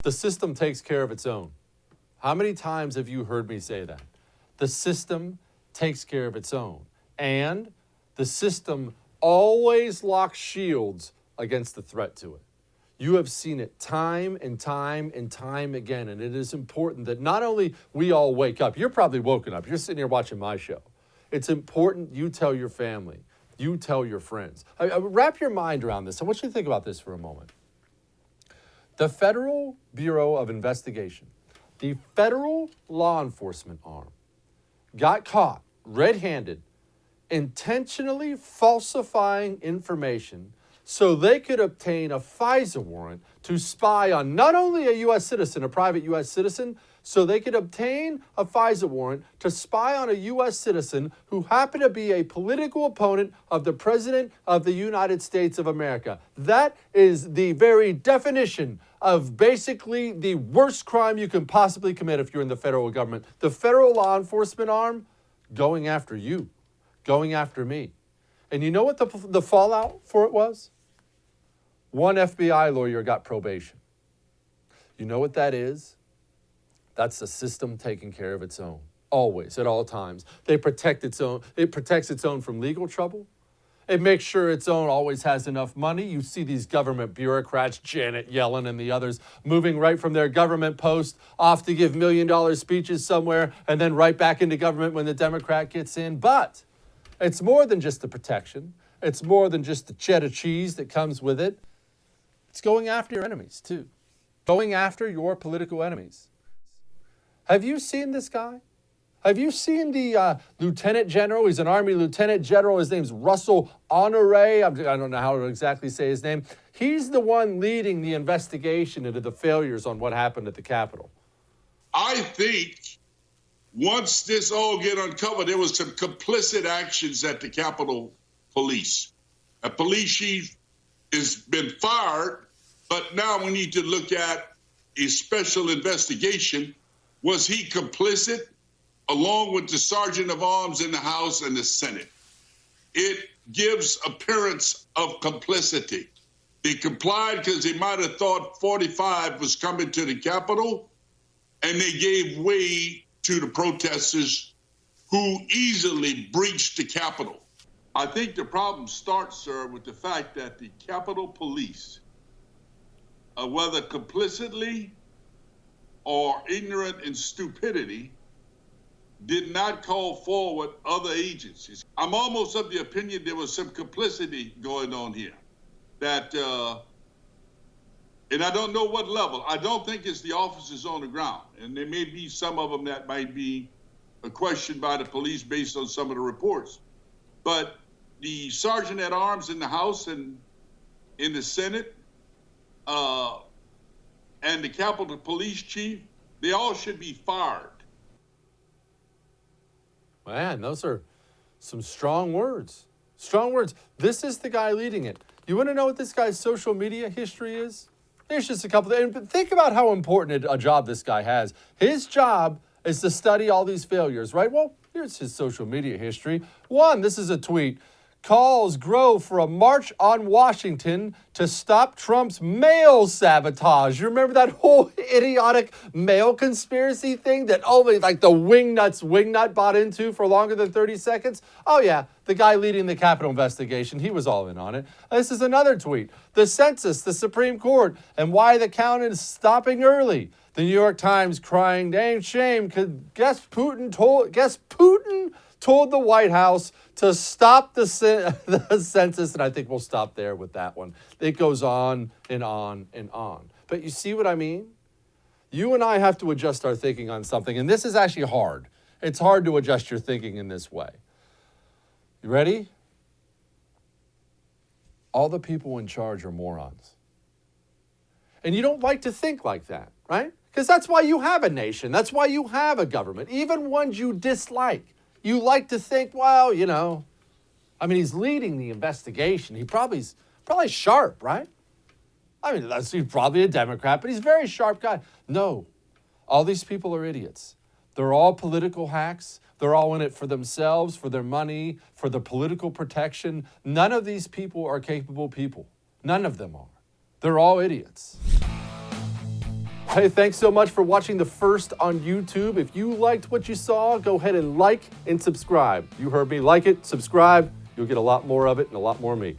The system takes care of its own. How many times have you heard me say that? The system takes care of its own. And the system always locks shields against the threat to it. You have seen it time and time and time again. And it is important that not only we all wake up, you're probably woken up, you're sitting here watching my show. It's important you tell your family, you tell your friends. Wrap your mind around this. I want you to think about this for a moment. The Federal Bureau of Investigation, the federal law enforcement arm, got caught red-handed intentionally falsifying information so they could obtain a FISA warrant to spy on not only a U.S. citizen, a private U.S. citizen, so they could obtain a FISA warrant to spy on a U.S. citizen who happened to be a political opponent of the President of the United States of America. That is the very definition of basically the worst crime you can possibly commit if you're in the federal government. The federal law enforcement arm going after you, going after me. And you know what the fallout for it was? One FBI lawyer got probation. You know what that is? That's the system taking care of its own, always, at all times. It protects its own from legal trouble. It makes sure its own always has enough money. You see these government bureaucrats, Janet Yellen and the others, moving right from their government post off to give $1 million speeches somewhere and then right back into government when the Democrat gets in. But it's more than just the protection. It's more than just the cheddar cheese that comes with it. It's going after your enemies, too. Going after your political enemies. Have you seen this guy? Have you seen the lieutenant general? He's an Army lieutenant general. His name's Russel Honoré. I don't know how to exactly say his name. He's the one leading the investigation into the failures on what happened at the Capitol. I think once this all get uncovered, there was some complicit actions at the Capitol Police. A police chief has been fired, but now we need to look at a special investigation. Was he complicit along with the Sergeant of Arms in the House and the Senate? It gives appearance of complicity. They complied because they might have thought 45 was coming to the Capitol, and they gave way to the protesters who easily breached the Capitol. I think the problem starts, sir, with the fact that the Capitol Police, whether complicitly or ignorant in stupidity, did not call forward other agencies. I'm almost of the opinion there was some complicity going on here. That, and I don't know what level. I don't think it's the officers on the ground. And there may be some of them that might be questioned by the police based on some of the reports. But the Sergeant at Arms in the House and in the Senate, and the Capitol Police Chief, they all should be fired. Man, those are some strong words. Strong words. This is the guy leading it. You want to know what this guy's social media history is? There's just a couple. But think about how important a job this guy has. His job is to study all these failures, right? Well, here's his social media history. One, this is a tweet. Calls grow for a march on Washington to stop Trump's mail sabotage. You remember that whole idiotic mail conspiracy thing that only like the wingnut bought into for longer than 30 seconds? Oh yeah, the guy leading the Capitol investigation, he was all in on it. This is another tweet. The census, the Supreme Court, and why the count is stopping early. The New York Times crying, dang shame, guess Putin told the White House to stop the census, and I think we'll stop there with that one. It goes on and on and on. But you see what I mean? You and I have to adjust our thinking on something, and this is actually hard. It's hard to adjust your thinking in this way. You ready? All the people in charge are morons. And you don't like to think like that, right? Because that's why you have a nation. That's why you have a government, even ones you dislike. You like to think, well, you know, I mean, he's leading the investigation. He's probably sharp, right? I mean, he's probably a Democrat, but he's a very sharp guy. No, all these people are idiots. They're all political hacks. They're all in it for themselves, for their money, for the political protection. None of these people are capable people. None of them are. They're all idiots. Hey, thanks so much for watching The First on YouTube. If you liked what you saw, go ahead and like and subscribe. You heard me. Like it, subscribe. You'll get a lot more of it and a lot more of me.